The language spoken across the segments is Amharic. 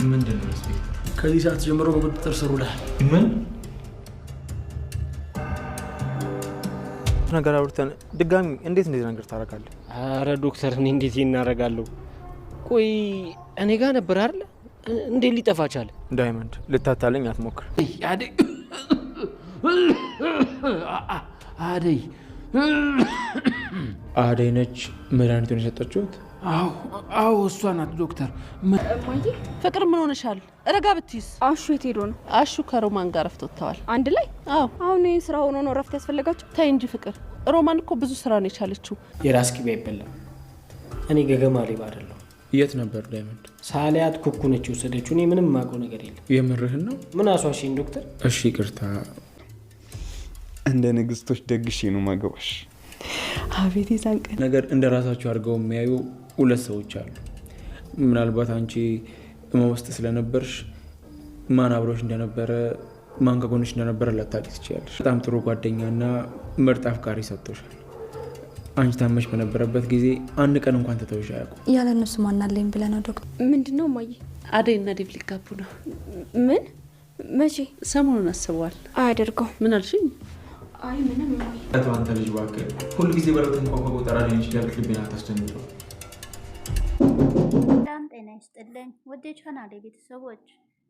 ምንድን ነው ኢንስፔክተር? ከዚህ ሰዓት ጀምሮ በቁጥጥር ስር ውለሃል። ምን ነገር አውርተን ድጋሚ እንዴት እንደዚህ ነገር ታደርጋለህ? አረ ዶክተር እኔ እንዴት እናደርጋለሁ? ቆይ እኔ ጋር ነበር አይደል? እንዴት ሊጠፋ ቻለ? ዳይመንድ ልታታለኝ አትሞክር። አደይ አደይ አደይ ነች መድኃኒቱን የሰጠችሁት? አዎ እሷ ናት ዶክተር። እማዬ ፍቅር ምን ሆነሻል? ረጋ ብትይስ። አሹ የት ሄዶ ነው? አሹ ከሮማን ጋር ረፍት ወጥተዋል። አንድ ላይ? አዎ። አሁን ይህ ስራ ሆኖ ነው ረፍት ያስፈለጋቸው? ተይ እንጂ ፍቅር፣ ሮማን እኮ ብዙ ስራ ነው የቻለችው። የራስ ቅቤ አይበላም። እኔ ገገማ ሌባ አይደለሁ። የት ነበር ዳይመንድ? ሳሊያት ኩኩ ነች የወሰደችው። እኔ ምንም የማውቀው ነገር የለም። የምርህን ነው? ምን አሷሽኝ ዶክተር? እሺ ይቅርታ። እንደ ንግስቶች ደግሼ ነው ማገባሽ። አቤት የዛን ቀን ነገር እንደ ራሳቸው አድርገው የሚያዩ ሁለት ሰዎች አሉ። ምናልባት አንቺ እማ ውስጥ ስለነበርሽ ማን አብሮሽ እንደነበረ ማን ከጎንሽ እንደነበረ ላታውቂ ትችያለሽ። በጣም ጥሩ ጓደኛና ምርጥ አፍቃሪ ሰጥቶሻል። አንቺ ታመሽ በነበረበት ጊዜ አንድ ቀን እንኳን ተተውሽ አያውቁም። ያለ እነሱ ማናለኝ ብለህ ነው ዶክተር? ምንድን ነው እማዬ? አደይ እና ዴቭ ሊጋቡ ነው። ምን? መቼ? ሰሞኑን አስበዋል። አያደርገው። ምን አልሽኝ? አይ ምንም እማዬ። አንተ ልጅ እባክህ ሁሉ ጊዜ በለውት እንኳን ቆጠራ ላይ ይችላል። ልቤና ታስደንቀው። ሰላም ጤና ይስጥልኝ ውድ የቻናሌ ቤተሰቦች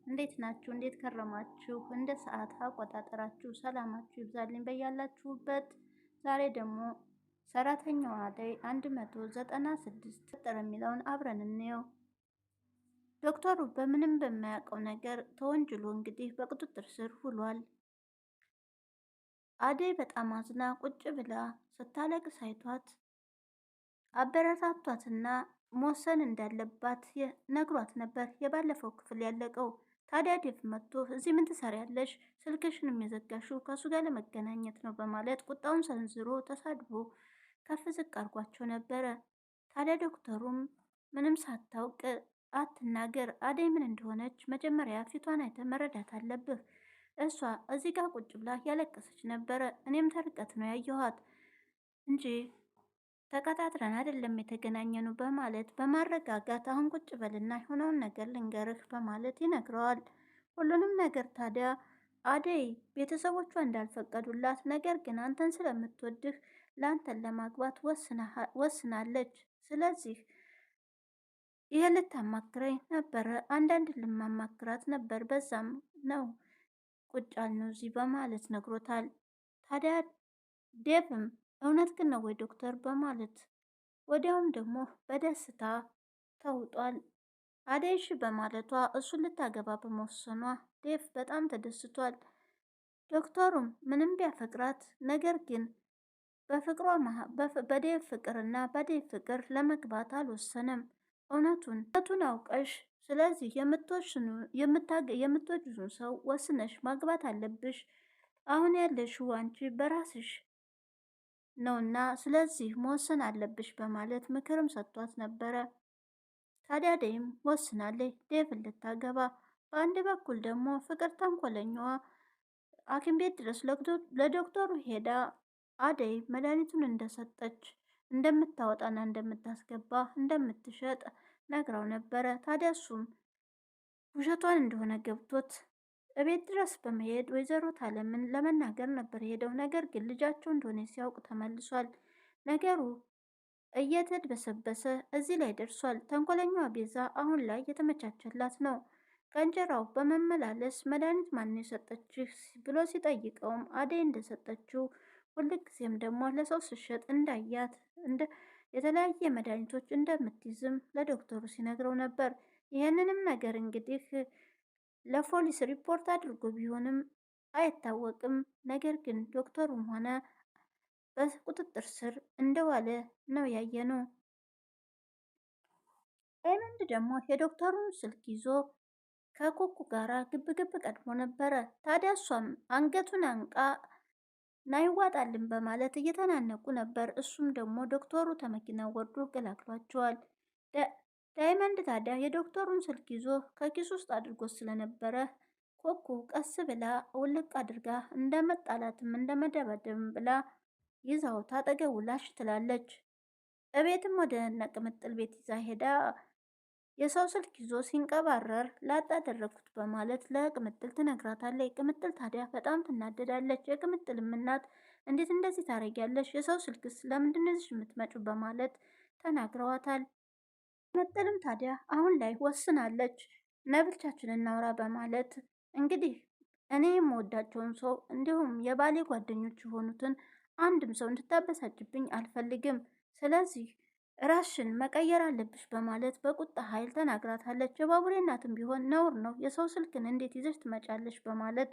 እንዴት ናችሁ? እንዴት ከረማችሁ? እንደ ሰዓት አቆጣጠራችሁ ሰላማችሁ ይብዛልኝ በያላችሁበት። ዛሬ ደግሞ ሰራተኛዋ አደይ 196 ተጠረ የሚለውን አብረን እንየው። ዶክተሩ በምንም በማያውቀው ነገር ተወንጅሎ እንግዲህ በቁጥጥር ስር ውሏል። አደይ በጣም አዝና ቁጭ ብላ ስታለቅስ አይቷት አበረታቷትና መወሰን እንዳለባት ነግሯት ነበር የባለፈው ክፍል ያለቀው። ታዲያ ዴቭ መጥቶ እዚህ ምን ትሰሪያለሽ? ስልክሽን የሚዘጋሽው ከሱ ጋር ለመገናኘት ነው በማለት ቁጣውን ሰንዝሮ ተሳድቦ ከፍ ዝቅ አድርጓቸው ነበረ። ታዲያ ዶክተሩም ምንም ሳታውቅ አትናገር፣ አደይ ምን እንደሆነች መጀመሪያ ፊቷን አይተህ መረዳት አለብህ። እሷ እዚህ ጋር ቁጭ ብላ ያለቀሰች ነበረ። እኔም ተርቀት ነው ያየኋት እንጂ ተቀጣጥረን አይደለም የተገናኘኑ በማለት በማረጋጋት አሁን ቁጭ በልና የሆነውን ነገር ልንገርህ በማለት ይነግረዋል። ሁሉንም ነገር ታዲያ አደይ ቤተሰቦቿ እንዳልፈቀዱላት፣ ነገር ግን አንተን ስለምትወድህ ለአንተን ለማግባት ወስናለች። ስለዚህ ይህ ልታማክረኝ ነበረ፣ አንዳንድ ልማማክራት ነበር፣ በዛም ነው ቁጭ ያልነው እዚህ በማለት ነግሮታል። ታዲያ ዴቭም እውነት ግን ነው ወይ ዶክተር በማለት ወዲያውም ደግሞ በደስታ ተውጧል። አደይ እሺ በማለቷ እሱን ልታገባ በመወሰኗ ዴቭ በጣም ተደስቷል። ዶክተሩም ምንም ቢያፈቅራት ነገር ግን በዴቭ ፍቅርና በዴቭ ፍቅር ለመግባት አልወሰነም። እውነቱን አውቀሽ ስለዚህ የምትወጂውን ሰው ወስነሽ ማግባት አለብሽ። አሁን ያለሽው አንቺ በራስሽ ነውና ስለዚህ መወሰን አለብሽ በማለት ምክርም ሰጥቷት ነበረ። ታዲያ አደይም ወስናለች ዴቭን ልታገባ። በአንድ በኩል ደግሞ ፍቅር ተንኮለኛዋ ሐኪም ቤት ድረስ ለዶክተሩ ሄዳ አደይ መድኃኒቱን እንደሰጠች እንደምታወጣና እንደምታስገባ እንደምትሸጥ ነግራው ነበረ። ታዲያ እሱም ውሸቷን እንደሆነ ገብቶት እቤት ድረስ በመሄድ ወይዘሮ ታለምን ለመናገር ነበር የሄደው። ነገር ግን ልጃቸው እንደሆነ ሲያውቅ ተመልሷል። ነገሩ እየተድበሰበሰ እዚህ ላይ ደርሷል። ተንኮለኛዋ ቤዛ አሁን ላይ የተመቻቸላት ነው። ከእንጀራው በመመላለስ መድኃኒት ማን የሰጠችህ ብሎ ሲጠይቀውም አደይ እንደሰጠችው፣ ሁልጊዜም ደግሞ ለሰው ስሸጥ እንዳያት የተለያየ መድኃኒቶች እንደምትይዝም ለዶክተሩ ሲነግረው ነበር። ይህንንም ነገር እንግዲህ ለፖሊስ ሪፖርት አድርጎ ቢሆንም አይታወቅም። ነገር ግን ዶክተሩም ሆነ በቁጥጥር ስር እንደዋለ ነው ያየነው። ዳይመንድ ደግሞ የዶክተሩን ስልክ ይዞ ከኩኩ ጋራ ግብግብ ቀድሞ ነበረ። ታዲያ እሷም አንገቱን አንቃ ናይዋጣልን በማለት እየተናነቁ ነበር። እሱም ደግሞ ዶክተሩ ተመኪና ወርዶ ገላግሏቸዋል። ዳይመንድ ታዲያ የዶክተሩን ስልክ ይዞ ከኪስ ውስጥ አድርጎ ስለነበረ ኮኩ ቀስ ብላ ውልቅ አድርጋ እንደመጣላትም እንደመደበደብም ብላ ይዛው ታጠገቡ ላሽ ትላለች። እቤትም ወደ ነቅምጥል ቤት ይዛ ሄዳ የሰው ስልክ ይዞ ሲንቀባረር ላጣደረግኩት በማለት ለቅምጥል ትነግራታለች። ቅምጥል ታዲያ በጣም ትናደዳለች። የቅምጥልም እናት እንዴት እንደዚህ ታረጊያለሽ? የሰው ስልክስ ለምንድን ነው የምትመጪው? በማለት ተናግረዋታል። ቅምጥልም ታዲያ አሁን ላይ ወስናለች። ነብቻችን እናውራ በማለት እንግዲህ እኔ የምወዳቸውን ሰው እንዲሁም የባሌ ጓደኞች የሆኑትን አንድም ሰው እንድታበሳጭብኝ አልፈልግም። ስለዚህ ራስሽን መቀየር አለብሽ በማለት በቁጣ ኃይል ተናግራታለች። የባቡሬ እናትም ቢሆን ነውር ነው፣ የሰው ስልክን እንዴት ይዘሽ ትመጫለሽ? በማለት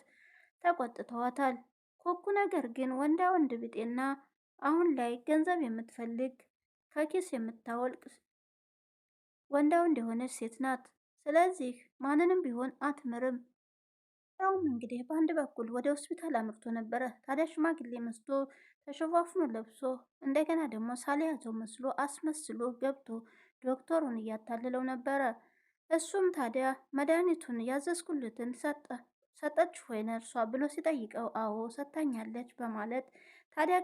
ተቆጥተዋታል። ኮኩ ነገር ግን ወንዳ ወንድ ብጤና አሁን ላይ ገንዘብ የምትፈልግ ከኪስ የምታወልቅ ወንዳ ወንድ የሆነች ሴት ናት። ስለዚህ ማንንም ቢሆን አትምርም። ያውም እንግዲህ በአንድ በኩል ወደ ሆስፒታል አምርቶ ነበረ። ታዲያ ሽማግሌ መስቶ ተሸፋፍኖ ለብሶ እንደገና ደግሞ ሳሊያዘው መስሎ አስመስሎ ገብቶ ዶክተሩን እያታለለው ነበረ። እሱም ታዲያ መድኃኒቱን ያዘዝኩልትን ሰጠች ወይ ነርሷ ብሎ ሲጠይቀው አዎ ሰጥታኛለች በማለት ታዲያ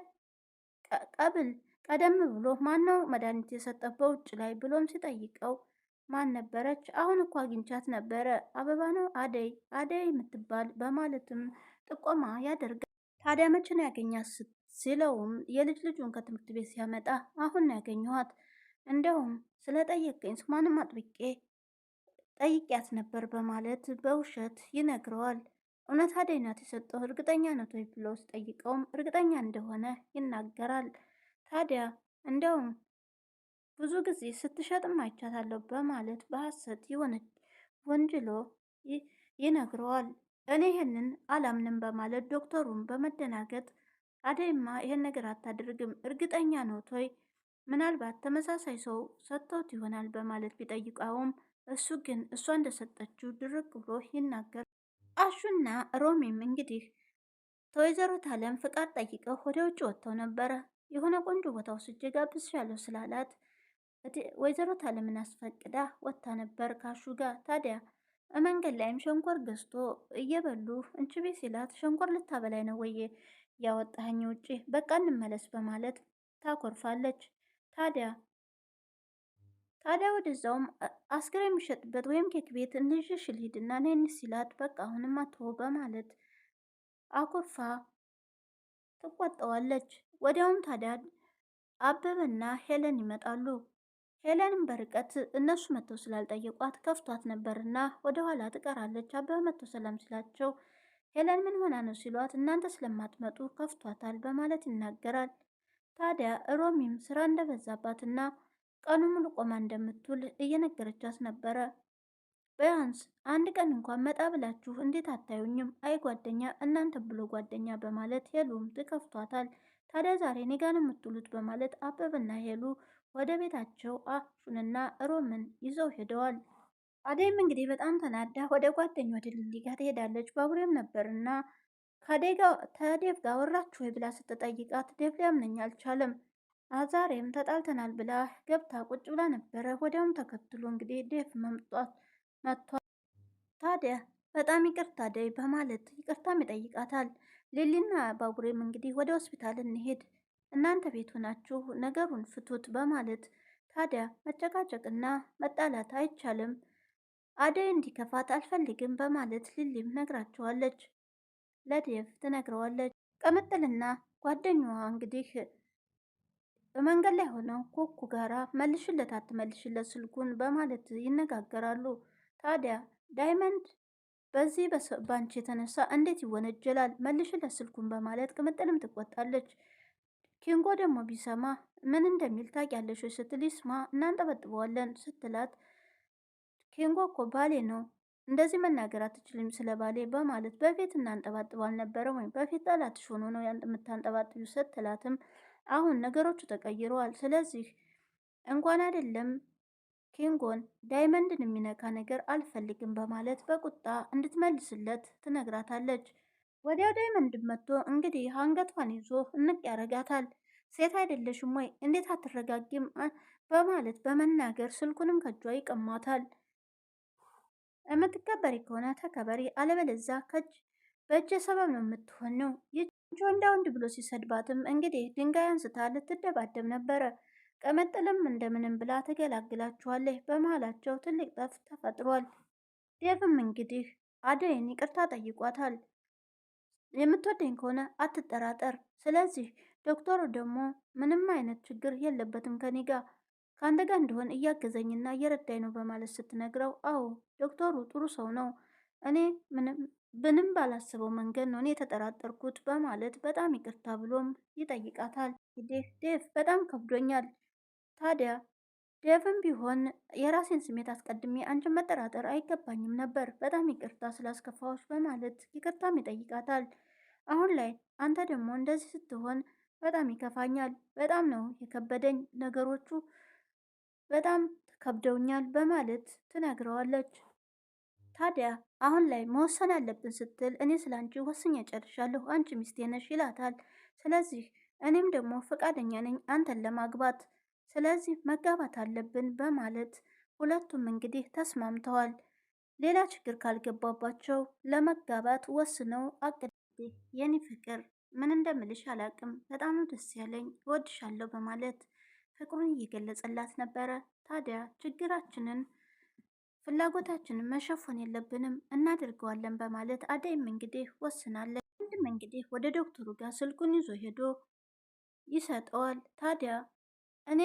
ቀደም ብሎ ማነው መድኃኒት የሰጠው በውጭ ላይ ብሎም ሲጠይቀው ማን ነበረች? አሁን እኮ አግኝቻት ነበረ፣ አበባ ነው አደይ የምትባል በማለትም ጥቆማ ያደርጋል። ታዲያ መቼ ነው ያገኛት ሲለውም የልጅ ልጁን ከትምህርት ቤት ሲያመጣ አሁን ነው ያገኘኋት፣ እንደውም ስለጠየቀኝ ስሟንም አጥብቄ ጠይቂያት ነበር በማለት በውሸት ይነግረዋል። እውነት አደይ ናት የሰጠው እርግጠኛ ነው ወይ ብሎ ሲጠይቀውም እርግጠኛ እንደሆነ ይናገራል። ታዲያ እንደውም ብዙ ጊዜ ስትሸጥም አይቻታለሁ በማለት በሐሰት የሆነች ወንጅሎ ይነግረዋል። እኔ ይህንን አላምንም በማለት ዶክተሩን በመደናገጥ አደይማ ይህን ነገር አታደርግም፣ እርግጠኛ ነው ቶይ ምናልባት ተመሳሳይ ሰው ሰጥተውት ይሆናል በማለት ቢጠይቀውም እሱ ግን እሷ እንደሰጠችው ድርቅ ብሎ ይናገር። አሹና ሮሚም እንግዲህ ከወይዘሮ ታለም ፍቃድ ጠይቀው ወደ ውጭ ወጥተው ነበረ። የሆነ ቆንጆ ቦታ ወስጄ ጋብዝሻለሁ ስላላት ወይዘሮ ታለምን አስፈቅዳ ወጥታ ነበር ካሹ ጋር። ታዲያ መንገድ ላይም ሸንኮር ገዝቶ እየበሉ እንቺ ቤት ሲላት ሸንኮር ልታበላይ ነው ወይ ያወጣኸኝ ውጪ፣ በቃ እንመለስ በማለት ታኮርፋለች። ታዲያ ወደዛውም አስክሬን የሚሸጥበት ወይም ኬክ ቤት እንሽሽ ልሂድና ነይን ሲላት በቃ አሁንም አትሆ በማለት አኩርፋ ትቆጠዋለች። ወዲያውም ታዲያ አበበና ሄለን ይመጣሉ። ሄለንም በርቀት እነሱ መጥተው ስላልጠየቋት ከፍቷት ነበርና ወደኋላ ትቀራለች። አበበ መጥቶ ሰላም ሲላቸው ሄለን ምን ሆና ነው ሲሏት እናንተ ስለማትመጡ ከፍቷታል በማለት ይናገራል። ታዲያ ሮሚም ስራ እንደበዛባትና ቀኑ ሙሉ ቆማ እንደምትውል እየነገረቻት ነበረ። ቢያንስ አንድ ቀን እንኳን መጣ ብላችሁ እንዴት አታዩኝም? አይ ጓደኛ እናንተ ብሎ ጓደኛ በማለት ሄሉም ትከፍቷታል። ታዲያ ዛሬ እኔ ጋር ነው የምትውሉት በማለት አበበና ሄሉ ወደ ቤታቸው አሹንና ሮምን ይዘው ሄደዋል። አደይም እንግዲህ በጣም ተናዳ ወደ ጓደኛ ወደ ሊሊ ጋር ትሄዳለች። ባቡሬም ነበርና ከዴቭ ጋር ወራችሁ ወይ ብላ ስትጠይቃት ዴቭ ሊያምነኝ አልቻለም፣ ዛሬም ተጣልተናል ብላ ገብታ ቁጭ ብላ ነበረ። ወዲያውም ተከትሎ እንግዲህ ዴቭ መጥቷል። ታዲያ በጣም ይቅርታ አደይ በማለት ይቅርታም ይጠይቃታል። ሊሊና ባቡሬም እንግዲህ ወደ ሆስፒታል እንሄድ እናንተ ቤት ሆናችሁ ነገሩን ፍቱት በማለት ታዲያ መጨቃጨቅና መጣላት አይቻልም፣ አደይ እንዲከፋት አልፈልግም በማለት ሊሊም ነግራቸዋለች። ለዴቭ ትነግረዋለች። ቅምጥልና ጓደኛዋ እንግዲህ በመንገድ ላይ ሆነው ኮኩ ጋራ መልሽለት አትመልሽለት ስልኩን በማለት ይነጋገራሉ። ታዲያ ዳይመንድ በዚህ ባንቺ የተነሳ እንዴት ይወነጀላል? መልሽለት ስልኩን በማለት ቅምጥልም ትቆጣለች። ኪንጎ ደግሞ ቢሰማ ምን እንደሚል ታውቂያለሽ ስትል ይስማ እናንጠበጥበዋለን ስትላት ኪንጎ እኮ ባሌ ነው እንደዚህ መናገር አትችልም ስለ ባሌ በማለት በፊት እናንጠባጥበው አልነበረም ወይም በፊት ጠላትሽ ሆኖ ነው የምታንጠባጥቢው ስትላትም አሁን ነገሮቹ ተቀይረዋል። ስለዚህ እንኳን አይደለም ኪንጎን ዳይመንድን የሚነካ ነገር አልፈልግም በማለት በቁጣ እንድትመልስለት ትነግራታለች። ወዲያው ዳይመንድ መጥቶ እንግዲህ አንገቷን ይዞ እንቅ ያረጋታል። ሴት አይደለሽም ወይ እንዴት አትረጋጊም? በማለት በመናገር ስልኩንም ከጇ ይቀማታል። የምትከበሪ ከሆነ ተከበሪ፣ አለበለዚያ በእጀ ሰበብ ነው የምትሆነው። ይህች ወንዳ ወንድ ብሎ ሲሰድባትም እንግዲህ ድንጋይ አንስታ ልትደባደብ ነበረ። ቀመጥልም እንደምንም ብላ ትገላግላችኋለች። በመሀላቸው ትልቅ ጠፍ ተፈጥሯል። ዴቭም እንግዲህ አደይን ይቅርታ ጠይቋታል። የምትወደኝ ከሆነ አትጠራጠር። ስለዚህ ዶክተሩ ደግሞ ምንም አይነት ችግር የለበትም ከኔ ጋር ከአንተ ጋር እንደሆን እያገዘኝና እየረዳኝ ነው በማለት ስትነግረው፣ አዎ ዶክተሩ ጥሩ ሰው ነው፣ እኔ ምንም ባላስበው መንገድ ነው እኔ የተጠራጠርኩት በማለት በጣም ይቅርታ ብሎም ይጠይቃታል። እንግዲህ ዴቭ በጣም ከብዶኛል። ታዲያ ዴቭም ቢሆን የራሴን ስሜት አስቀድሜ አንቺን መጠራጠር አይገባኝም ነበር፣ በጣም ይቅርታ ስላስከፋዎች በማለት ይቅርታም ይጠይቃታል። አሁን ላይ አንተ ደግሞ እንደዚህ ስትሆን በጣም ይከፋኛል፣ በጣም ነው የከበደኝ፣ ነገሮቹ በጣም ከብደውኛል በማለት ትነግረዋለች። ታዲያ አሁን ላይ መወሰን አለብን ስትል እኔ ስለ አንቺ ወስኜ ጨርሻለሁ፣ አንቺ ሚስቴ ነሽ ይላታል። ስለዚህ እኔም ደግሞ ፈቃደኛ ነኝ አንተን ለማግባት፣ ስለዚህ መጋባት አለብን በማለት ሁለቱም እንግዲህ ተስማምተዋል። ሌላ ችግር ካልገባባቸው ለመጋባት ወስነው የኔ ፍቅር ምን እንደምልሽ አላቅም፣ በጣም ደስ ያለኝ እወድሻለሁ በማለት ፍቅሩን እየገለጸላት ነበረ። ታዲያ ችግራችንን ፍላጎታችንን መሸፈን የለብንም እናደርገዋለን በማለት አደይም እንግዲህ ወስናለች። ወንድም እንግዲህ ወደ ዶክተሩ ጋር ስልኩን ይዞ ሄዶ ይሰጠዋል። ታዲያ እኔ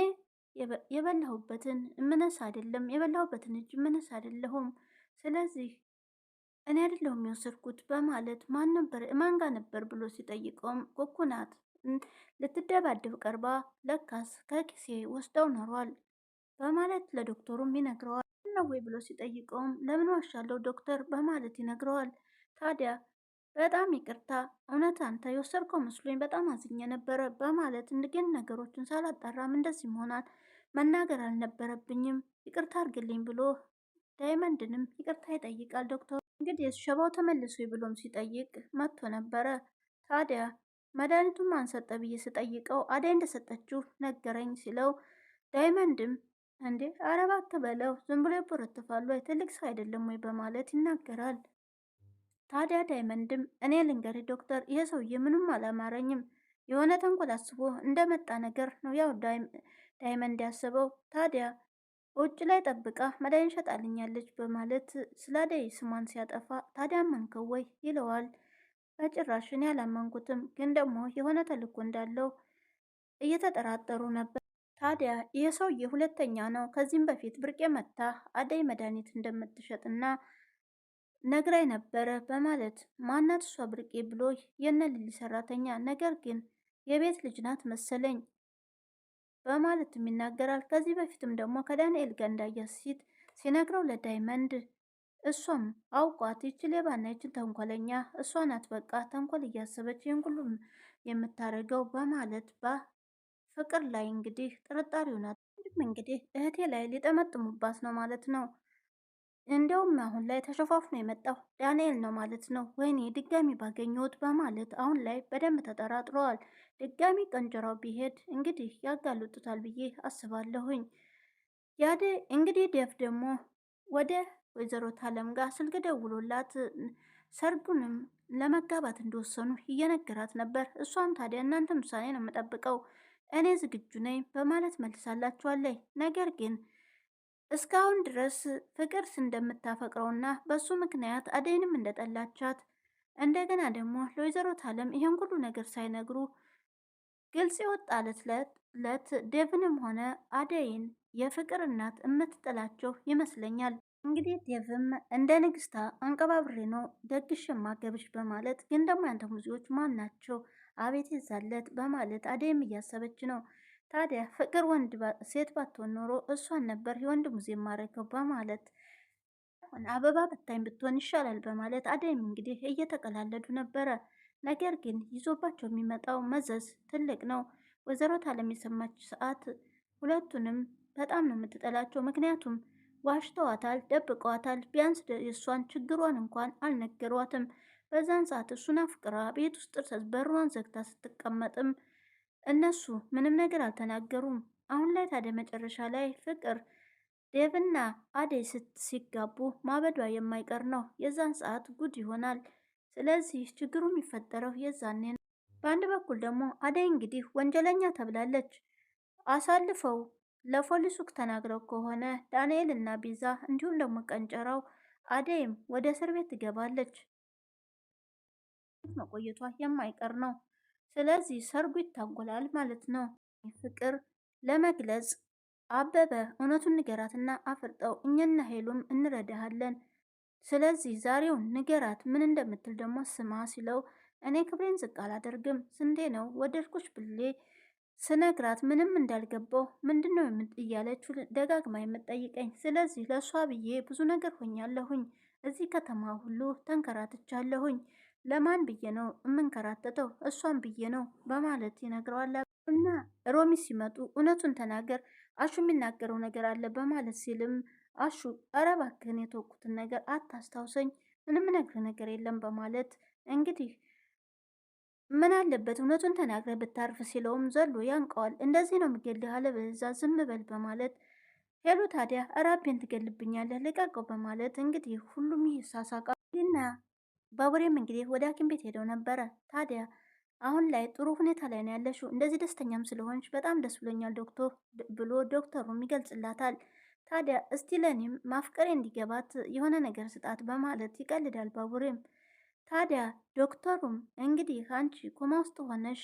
የበላሁበትን እምነሳ አይደለም የበላሁበትን እጅ እምነሳ አይደለሁም፣ ስለዚህ እኔ አይደለሁም የወሰድኩት በማለት ማን ጋር ነበር ብሎ ሲጠይቀውም ኮኩናት ልትደባደብ ቀርባ ለካስ ከኪሴ ወስደው ኖሯል በማለት ለዶክተሩም ይነግረዋል። ነው ወይ ብሎ ሲጠይቀውም ለምን ዋሻለው ዶክተር በማለት ይነግረዋል። ታዲያ በጣም ይቅርታ እውነት አንተ የወሰድከው መስሎኝ በጣም አዝኜ ነበረ በማለት ግን ነገሮችን ሳላጣራም እንደዚህ መሆናል መናገር አልነበረብኝም ይቅርታ አድርግልኝ ብሎ ዳይመንድንም ይቅርታ ይጠይቃል። ዶክተሩ እንግዲህ ሸባው ተመልሶ ብሎም ሲጠይቅ መጥቶ ነበረ። ታዲያ መድኃኒቱን ማን ሰጠ ብዬ ስጠይቀው አደይ እንደሰጠችው ነገረኝ ሲለው ዳይመንድም እንዴ ኧረ እባክህ በለው ዝም ብሎ ይቦረትፋሉ ትልቅ ሰው አይደለም ወይ በማለት ይናገራል። ታዲያ ዳይመንድም እኔ ልንገርህ ዶክተር ይሄ ሰውዬ ምንም አላማረኝም የሆነ ተንኮል አስቦ እንደመጣ ነገር ነው ያው ዳይመንድ ያስበው። ታዲያ ውጭ ላይ ጠብቃ መድኃኒት ሸጣልኛለች በማለት ስለ አደይ ስሟን ሲያጠፋ ታዲያ አመንከው ወይ ይለዋል። በጭራሽን ያላመንኩትም ግን ደግሞ የሆነ ተልእኮ እንዳለው እየተጠራጠሩ ነበር። ታዲያ ይህ ሰውዬ ሁለተኛ ነው። ከዚህም በፊት ብርቄ መታ አደይ መድኃኒት እንደምትሸጥና ነግራይ ነበረ በማለት ማናት እሷ ብርቄ ብሎ የነ ሊሊ ሰራተኛ ነገር ግን የቤት ልጅ ናት መሰለኝ በማለትም ይናገራል። ከዚህ በፊትም ደግሞ ከዳንኤል ጋር እንዳያሲት ሲነግረው ለዳይመንድ እሷም አውቋት ይች ሌባና ይችን ተንኮለኛ እሷ ናት በቃ ተንኮል እያሰበች ይህን ሁሉም የምታደርገው በማለት በፍቅር ላይ እንግዲህ ጥርጣሬው ናት። እንግዲህ እህቴ ላይ ሊጠመጥሙባት ነው ማለት ነው። እንደውም አሁን ላይ ተሸፋፍኖ የመጣው ዳንኤል ነው ማለት ነው። ወይኔ ድጋሚ ባገኘሁት በማለት አሁን ላይ በደንብ ተጠራጥረዋል። ድጋሚ ቀንጀራው ቢሄድ እንግዲህ ያጋልጡታል ብዬ አስባለሁኝ። ያደ እንግዲህ ዴቭ ደግሞ ወደ ወይዘሮ ታለም ጋር ስልክ ደውሎላት ሰርጉንም ለመጋባት እንደወሰኑ እየነገራት ነበር። እሷም ታዲያ እናንተም ውሳኔ ነው የምጠብቀው እኔ ዝግጁ ነኝ በማለት መልሳላችኋለች። ነገር ግን እስካሁን ድረስ ፍቅር እንደምታፈቅረውና በሱ ምክንያት አደይንም እንደጠላቻት እንደገና ደግሞ ለወይዘሮ ታለም ይሄን ሁሉ ነገር ሳይነግሩ ግልጽ የወጣለት ዴቭንም ሆነ አደይን የፍቅር እናት የምትጥላቸው ይመስለኛል። እንግዲህ ዴቭም እንደ ንግስታ አንቀባብሬ ነው ደግሽ የማገብሽ በማለት ግን ደግሞ ያንተ ሙዚዎች ማን ናቸው አቤት ይዛለት በማለት አደይም እያሰበች ነው። ታዲያ ፍቅር ሴት ባትሆን ኖሮ እሷን ነበር የወንድ ሙዚየም ማረከው በማለት አበባ በታኝ ብትሆን ይሻላል በማለት አደይም እንግዲህ እየተቀላለዱ ነበረ። ነገር ግን ይዞባቸው የሚመጣው መዘዝ ትልቅ ነው። ወይዘሮ ታለም የሰማች ሰዓት ሁለቱንም በጣም ነው የምትጠላቸው። ምክንያቱም ዋሽተዋታል፣ ደብቀዋታል። ቢያንስ የእሷን ችግሯን እንኳን አልነገሯትም። በዛን ሰዓት እሱን አፍቅራ ቤት ውስጥ በሯን ዘግታ ስትቀመጥም እነሱ ምንም ነገር አልተናገሩም። አሁን ላይ ታዲያ መጨረሻ ላይ ፍቅር ዴቭና አደይ ሲጋቡ ማበዷ የማይቀር ነው። የዛን ሰዓት ጉድ ይሆናል። ስለዚህ ችግሩ የሚፈጠረው የዛኔ ነው። በአንድ በኩል ደግሞ አደይ እንግዲህ ወንጀለኛ ተብላለች። አሳልፈው ለፖሊሱ ተናግረው ከሆነ ዳንኤል እና ቤዛ እንዲሁም ደግሞ ቀንጨራው አደይም ወደ እስር ቤት ትገባለች። መቆየቷ የማይቀር ነው። ስለዚህ ሰርጉ ይታጎላል ማለት ነው። ፍቅር ለመግለጽ አበበ እውነቱን ንገራትና አፍርጠው እኛና ሄሉም እንረዳሃለን። ስለዚህ ዛሬውን ንገራት፣ ምን እንደምትል ደግሞ ስማ ሲለው እኔ ክብሬን ዝቅ አላደርግም። ስንቴ ነው ወደድኩሽ ብሌ ስነግራት ምንም እንዳልገባው ምንድን ነው እያለች ደጋግማ የምትጠይቀኝ። ስለዚህ ለእሷ ብዬ ብዙ ነገር ሆኛለሁኝ። እዚህ ከተማ ሁሉ ተንከራትቻለሁኝ። ለማን ብዬ ነው የምንከራተተው? እሷን ብዬ ነው በማለት ይነግረዋል። እና ሮሚ ሲመጡ እውነቱን ተናገር አሹ የሚናገረው ነገር አለ በማለት ሲልም አሹ ኧረ እባክህን የተወኩትን ነገር አታስታውሰኝ፣ ምንም ነግር ነገር የለም በማለት እንግዲህ ምን አለበት እውነቱን ተናግረ ብታርፍ ሲለውም ዘሎ ያንቀዋል። እንደዚህ ነው የምገልህ አለበለዚያ ዝም በል በማለት ሄሉ ታዲያ አራቤን ትገልብኛለህ ልቀቀው በማለት እንግዲህ ሁሉም ይሳሳቃል። እና ባቡሬም እንግዲህ ወደ ሐኪም ቤት ሄደው ነበረ። ታዲያ አሁን ላይ ጥሩ ሁኔታ ላይ ነው ያለሽው፣ እንደዚህ ደስተኛም ስለሆንሽ በጣም ደስ ብሎኛል ዶክተር ብሎ ዶክተሩም ይገልጽላታል። ታዲያ እስቲ ለኔም ማፍቀሬ እንዲገባት የሆነ ነገር ስጣት በማለት ይቀልዳል ባቡሬም። ታዲያ ዶክተሩም እንግዲህ አንቺ ኮማ ውስጥ ሆነሽ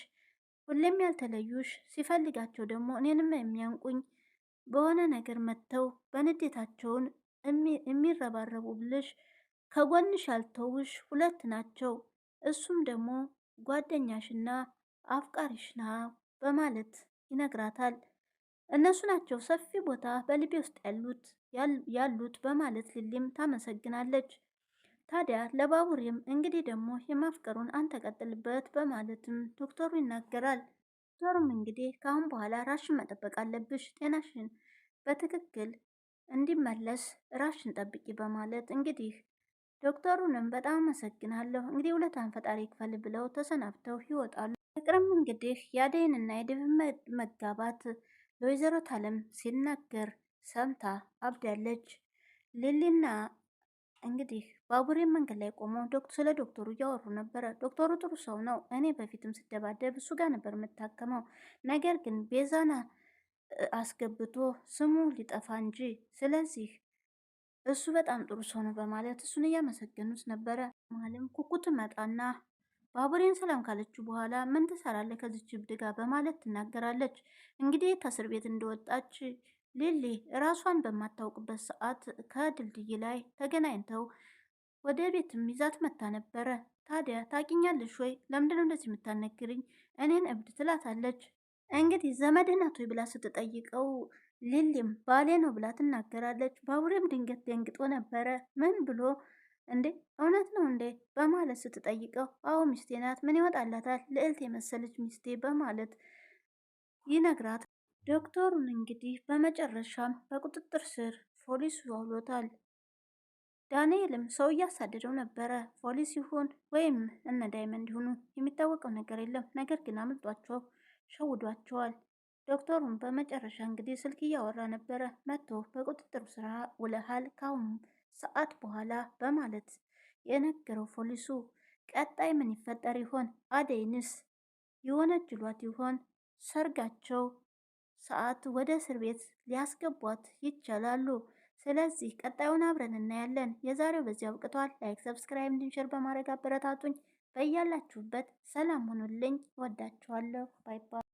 ሁሌም ያልተለዩሽ ሲፈልጋቸው ደግሞ እኔንም የሚያንቁኝ በሆነ ነገር መጥተው በንዴታቸውን የሚረባረቡብልሽ ከጎንሽ ያልተውሽ ሁለት ናቸው። እሱም ደግሞ ጓደኛሽና አፍቃሪሽ ነው በማለት ይነግራታል። እነሱ ናቸው ሰፊ ቦታ በልቤ ውስጥ ያሉት በማለት ሊሊም ታመሰግናለች። ታዲያ ለባቡሬም እንግዲህ ደግሞ የማፍቀሩን አንተ ቀጥልበት በማለትም ዶክተሩ ይናገራል። ዶክተሩም እንግዲህ ከአሁን በኋላ ራሽን መጠበቅ አለብሽ፣ ጤናሽን በትክክል እንዲመለስ ራሽን ጠብቂ በማለት እንግዲህ ዶክተሩንም በጣም አመሰግናለሁ እንግዲህ ውለታን ፈጣሪ ይክፈል ብለው ተሰናብተው ይወጣሉ። ፍቅርም እንግዲህ የአደይንና የድብን መጋባት ለወይዘሮ ታለም ሲናገር ሰምታ አብዳለች። ሊሊና እንግዲህ ባቡሬን መንገድ ላይ ቆመው ስለ ዶክተሩ እያወሩ ነበረ። ዶክተሩ ጥሩ ሰው ነው። እኔ በፊትም ስደባደብ እሱ ጋር ነበር የምታከመው። ነገር ግን ቤዛና አስገብቶ ስሙ ሊጠፋ እንጂ ስለዚህ እሱ በጣም ጥሩ ሰው ነው በማለት እሱን እያመሰገኑት ነበረ። ማለም ኩኩት መጣና ባቡሬን ሰላም ካለችው በኋላ ምን ትሰራለህ ከዚች እብድ ጋር በማለት ትናገራለች። እንግዲህ ከእስር ቤት እንደወጣች ሊሊ ራሷን በማታውቅበት ሰዓት ከድልድይ ላይ ተገናኝተው ወደ ቤትም ይዛት መታ ነበረ። ታዲያ ታቂኛለሽ ወይ? ለምንድነው እንደዚህ የምታነግርኝ? እኔን እብድ ትላታለች። እንግዲህ ዘመድህ ናት ወይ ብላ ስትጠይቀው ሊሊም ባሌ ነው ብላ ትናገራለች። ባቡሬም ድንገት ደንግጦ ነበረ። ምን ብሎ እንዴ እውነት ነው እንዴ በማለት ስትጠይቀው አዎ ሚስቴ ናት፣ ምን ይወጣላታል ልዕልት የመሰለች ሚስቴ በማለት ይነግራት። ዶክተሩን እንግዲህ በመጨረሻም በቁጥጥር ስር ፖሊስ አውሎታል። ዳንኤልም ሰው እያሳደደው ነበረ። ፖሊስ ይሁን ወይም እነ ዳይመንድ ይሁኑ የሚታወቀው ነገር የለም። ነገር ግን አምልጧቸው ሸውዷቸዋል። ዶክተሩም በመጨረሻ እንግዲህ ስልክ እያወራ ነበረ። መጥቶ በቁጥጥር ስር ውለሃል ካሁን ሰዓት በኋላ በማለት የነገረው ፖሊሱ። ቀጣይ ምን ይፈጠር ይሆን? አደይንስ ይወነጅሏት ይሆን? ሰርጋቸው ሰዓት ወደ እስር ቤት ሊያስገቧት ይቻላሉ። ስለዚህ ቀጣዩን አብረን እናያለን። የዛሬው በዚህ አብቅቷል። ላይክ፣ ሰብስክራይብ እንድንሸር በማድረግ አበረታቱኝ። በያላችሁበት ሰላም ሁኑልኝ። ወዳችኋለሁ። ባይ ባይ።